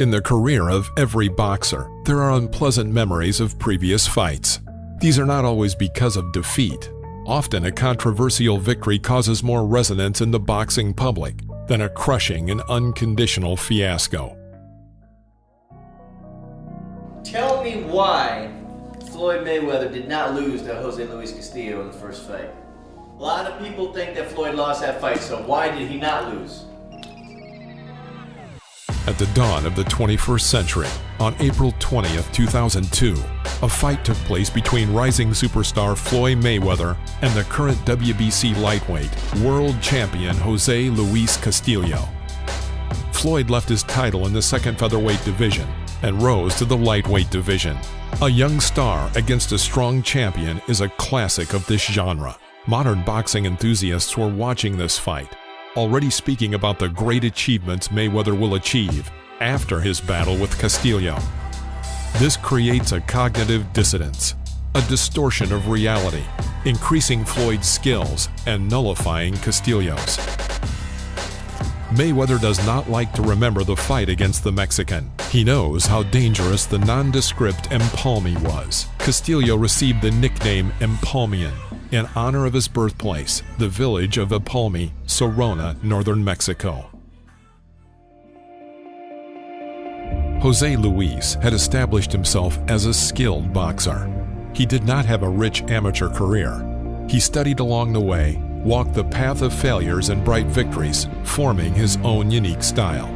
In the career of every boxer, there are unpleasant memories of previous fights. These are not always because of defeat. Often a controversial victory causes more resonance in the boxing public than a crushing and unconditional fiasco. Tell me why Floyd Mayweather did not lose to Jose Luis Castillo in the first fight. A lot of people think that Floyd lost that fight, so why did he not lose? At the dawn of the 21st century, on April 20th, 2002, a fight took place between rising superstar Floyd Mayweather and the current WBC lightweight world champion Jose Luis Castillo. Floyd left his title in the second featherweight division and rose to the lightweight division. A young star against a strong champion is a classic of this genre. Modern boxing enthusiasts were watching this fight, already speaking about the great achievements Mayweather will achieve after his battle with Castillo. This creates a cognitive dissonance, a distortion of reality, increasing Floyd's skills and nullifying Castillo's. Mayweather does not like to remember the fight against the Mexican. He knows how dangerous the nondescript Empalme was. Castillo received the nickname Empalmian in honor of his birthplace, the village of Empalme, Sonora, northern Mexico. Jose Luis had established himself as a skilled boxer. He did not have a rich amateur career. He studied along the way, walked the path of failures and bright victories, forming his own unique style.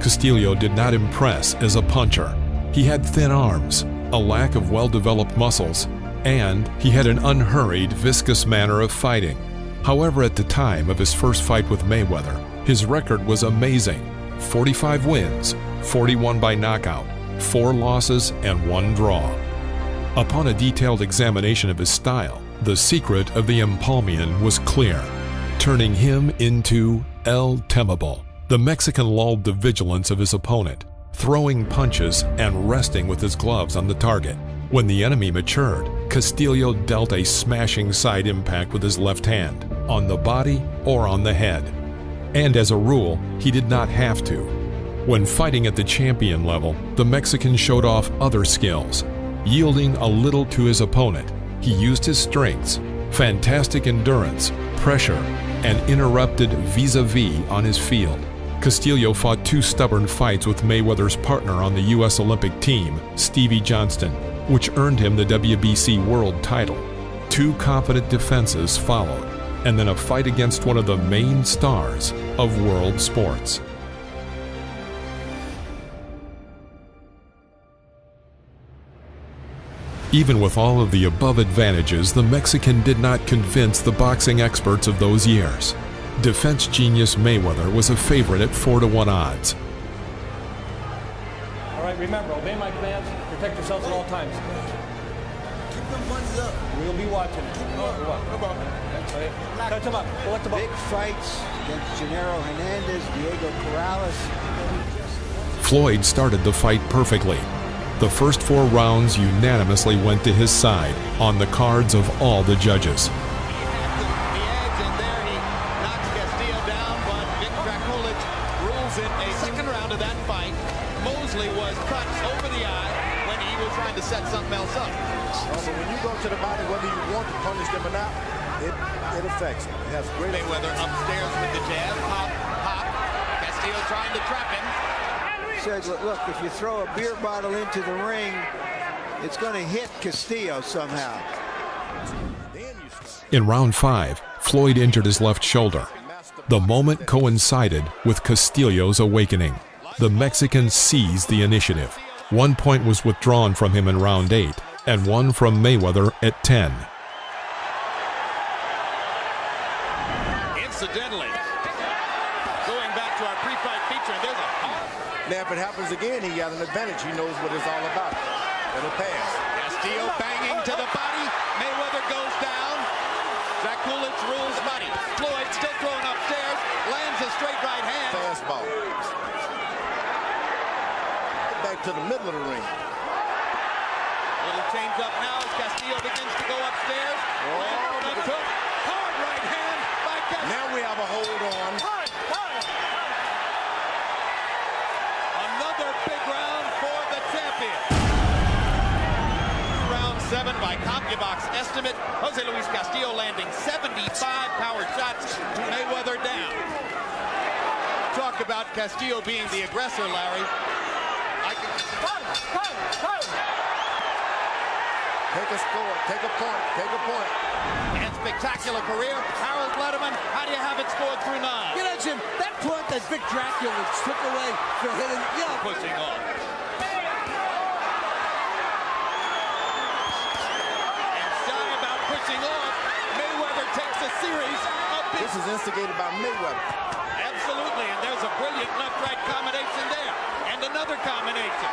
Castillo did not impress as a puncher. He had thin arms, a lack of well-developed muscles, and he had an unhurried, viscous manner of fighting. However, at the time of his first fight with Mayweather, his record was amazing: 45 wins, 41 by knockout, 4 losses, and 1 draw. Upon a detailed examination of his style, the secret of the Empalmian was clear, turning him into El Temable. The Mexican lulled the vigilance of his opponent, throwing punches and resting with his gloves on the target. When the enemy matured, Castillo dealt a smashing side impact with his left hand, on the body or on the head. And as a rule, he did not have to. When fighting at the champion level, the Mexican showed off other skills, yielding a little to his opponent. He used his strengths, fantastic endurance, pressure, and interrupted vis-a-vis on his field. Castillo fought 2 stubborn fights with Mayweather's partner on the U.S. Olympic team, Stevie Johnston, which earned him the WBC world title. 2 confident defenses followed, and then a fight against one of the main stars of world sports. Even with all of the above advantages, the Mexican did not convince the boxing experts of those years. Defense genius Mayweather was a favorite at 4-to-1 odds. All right, remember, obey my commands, protect yourselves at all times. Keep them punches up. We'll be watching. Okay. Touch him up. Collect him up. Big fights against Gennaro Hernandez, Diego Corrales. Floyd started the fight perfectly. The first 4 rounds unanimously went to his side on the cards of all the judges. Set something else up. So when you go to the body, whether you want to punish them or not, it affects them. It has great. Mayweather upstairs with the jab, pop, pop. Castillo trying to trap him. Said, look, if you throw a beer bottle into the ring, it's going to hit Castillo somehow. In round 5, Floyd injured his left shoulder. The moment coincided with Castillo's awakening. The Mexican seized the initiative. 1 point was withdrawn from him in round 8, and 1 from Mayweather at 10. Incidentally, going back to our pre-fight feature, there's a pop. Now, if it happens again, he got an advantage. He knows what it's all about. It'll pass. Castillo banging to the body. Mayweather goes down. Jack Coolidge rules money. Floyd still throwing upstairs. Lands a straight right hand. Fastball. Back to the middle of the ring. Little change up now as Castillo begins to go upstairs. Oh, and a took. Hard right hand by Castillo. Now we have a hold on. Another big by CompuBox estimate. Jose Luis Castillo landing 75 power shots to Mayweather down. Talk about Castillo being the aggressor, Larry. Take a score, take a point, take a point. And spectacular career. Harold Letterman, how do you have it scored through 9? You know, Jim, that point that Vic Dracula took away for hitting, Pushing off. And shy about pushing off, Mayweather takes a series of big... This is instigated by Mayweather. Absolutely, and there's a brilliant left-right combination there. And another combination.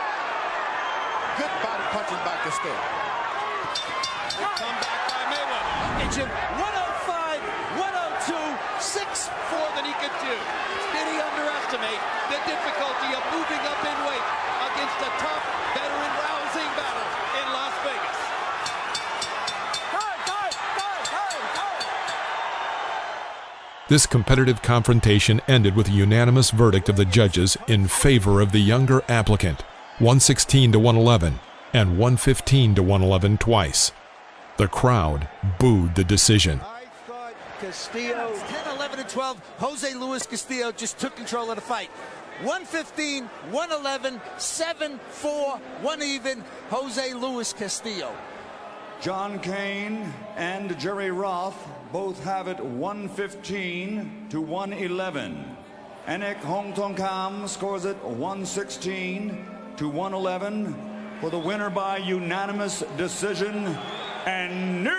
Good body punches by Castillo. Come back by Mayweather. Hey, Jim, 105, 102, 6 more than he could do. Did he underestimate the difficulty of moving up in weight against a tough, veteran, rousing battle in Las Vegas? This competitive confrontation ended with a unanimous verdict of the judges in favor of the younger applicant, 116 to 111 and 115 to 111 twice. The crowd booed the decision. I thought Castillo... 10, 11, and 12. Jose Luis Castillo just took control of the fight. 115, 111, 7, 4, 1 even. Jose Luis Castillo. John Kane and Jerry Roth both have it 115 to 111. Enek Hong Tong Kam scores it 116 to 111 for the winner by unanimous decision and new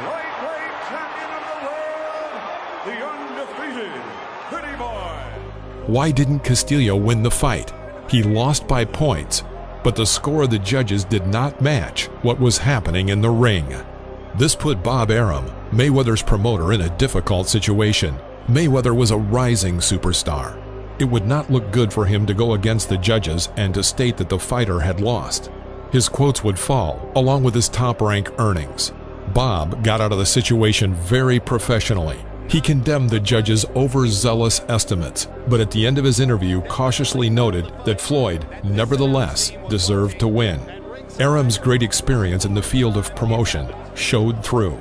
lightweight champion of the world, the undefeated Pretty Boy. Why didn't Castillo win the fight? He lost by points, but the score of the judges did not match what was happening in the ring. This put Bob Arum, Mayweather's promoter, in a difficult situation. Mayweather was a rising superstar. It would not look good for him to go against the judges and to state that the fighter had lost. His quotes would fall, along with his top-rank earnings. Bob got out of the situation very professionally. He condemned the judges' overzealous estimates, but at the end of his interview cautiously noted that Floyd, nevertheless, deserved to win. Arum's great experience in the field of promotion showed through.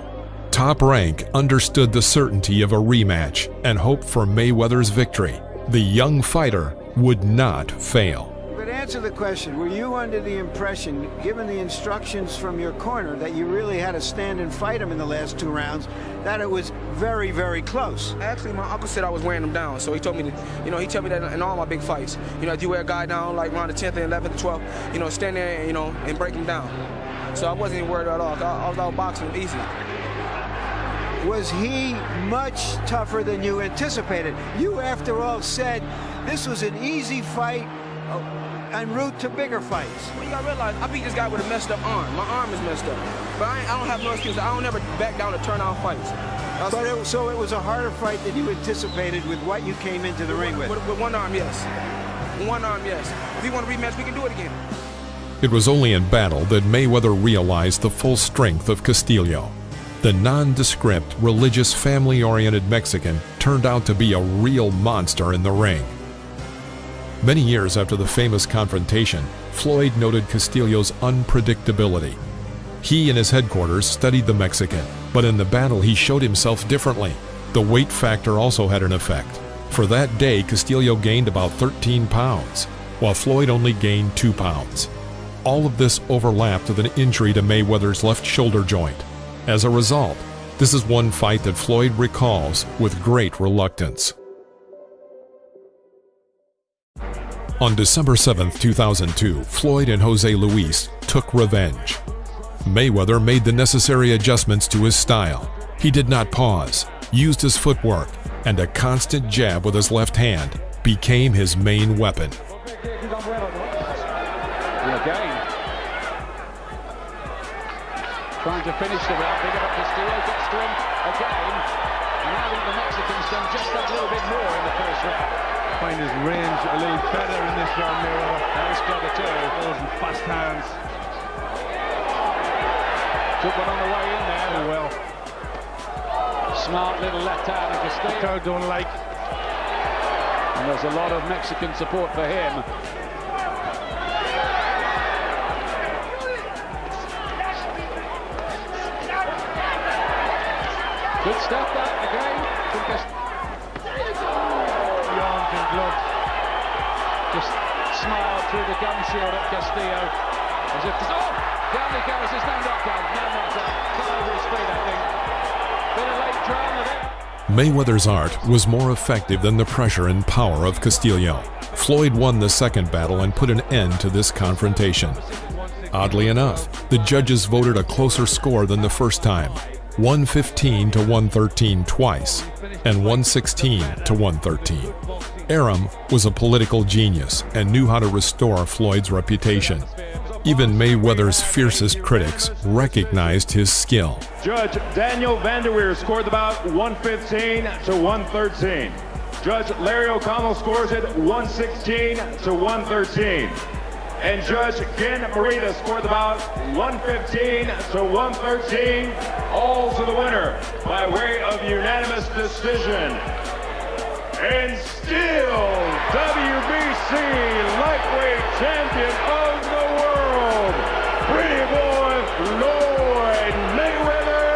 Top Rank understood the certainty of a rematch and hoped for Mayweather's victory. The young fighter would not fail. But answer the question, were you under the impression, given the instructions from your corner, that you really had to stand and fight him in the last 2 rounds, that it was very, very close? Actually, my uncle said I was wearing him down, so he told me to, he told me that in all my big fights, if you wear a guy down like around the 10th and 11th, 12th, stand there, and break him down. So I wasn't even worried at all. I was out boxing easy. Was he much tougher than you anticipated? You, after all, said this was an easy fight en route to bigger fights. Well, you gotta realize, I beat this guy with a messed up arm. My arm is messed up. But I don't have no excuse. I don't ever back down to turn out fights. So it was a harder fight than you anticipated with what you came into the ring with? With one arm, yes. One arm, yes. If you want a rematch, we can do it again. It was only in battle that Mayweather realized the full strength of Castillo. The nondescript, religious, family-oriented Mexican turned out to be a real monster in the ring. Many years after the famous confrontation, Floyd noted Castillo's unpredictability. He and his headquarters studied the Mexican, but in the battle he showed himself differently. The weight factor also had an effect. For that day, Castillo gained about 13 pounds, while Floyd only gained 2 pounds. All of this overlapped with an injury to Mayweather's left shoulder joint. As a result, this is one fight that Floyd recalls with great reluctance. On December 7, 2002, Floyd and Jose Luis took revenge. Mayweather made the necessary adjustments to his style. He did not pause, used his footwork, and a constant jab with his left hand became his main weapon. Trying to finish the round, big up Castillo, gets to him again, and I think the Mexican's done just that little bit more in the first round. Find his range a little better in this round, Mayweather. Nice clever too. Those fast hands. Took one on the way in there. Oh well. Smart little left hand of Castillo. Crowd don't like. And there's a lot of Mexican support for him. Good stuff that again from Castillo. Arms and gloves. Just smiled through the gum shield at Castillo. As if to, oh! Down he goes, there's no knockdown. No knockdown. Come over his feet, I think. Bit of late drama there. Mayweather's art was more effective than the pressure and power of Castillo. Floyd won the second battle and put an end to this confrontation. Oddly enough, the judges voted a closer score than the first time, 115 to 113 twice, and 116 to 113. Arum was a political genius and knew how to restore Floyd's reputation. Even Mayweather's fiercest critics recognized his skill. Judge Daniel Vanderweer scored the bout 115 to 113. Judge Larry O'Connell scores it 116 to 113. And Judge Ken Morita scored the bout 115 to 113, all to the winner by way of unanimous decision. And still WBC lightweight champion of the world, pretty boy Floyd Mayweather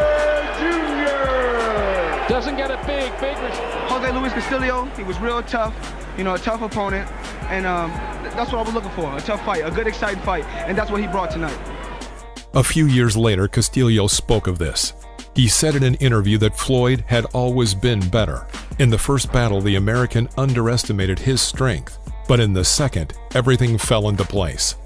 Jr. Doesn't get a big Jose Luis Castillo, he was real tough, you know, a tough opponent, and that's what I was looking for, a tough fight, a good exciting fight, and that's what he brought tonight. A few years later, Castillo spoke of this. He said in an interview that Floyd had always been better. In the first battle, the American underestimated his strength, but in the second, everything fell into place.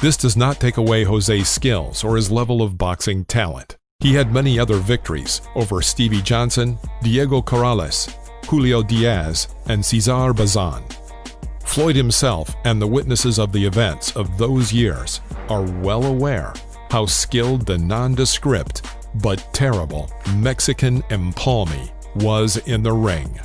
This does not take away Jose's skills or his level of boxing talent. He had many other victories over Stevie Johnson, Diego Corrales, Julio Diaz, and Cesar Bazan. Floyd himself and the witnesses of the events of those years are well aware how skilled the nondescript but terrible Mexican Empalme was in the ring.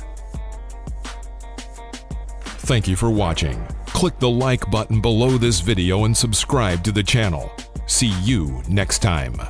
Thank you for watching. Click the like button below this video and subscribe to the channel. See you next time.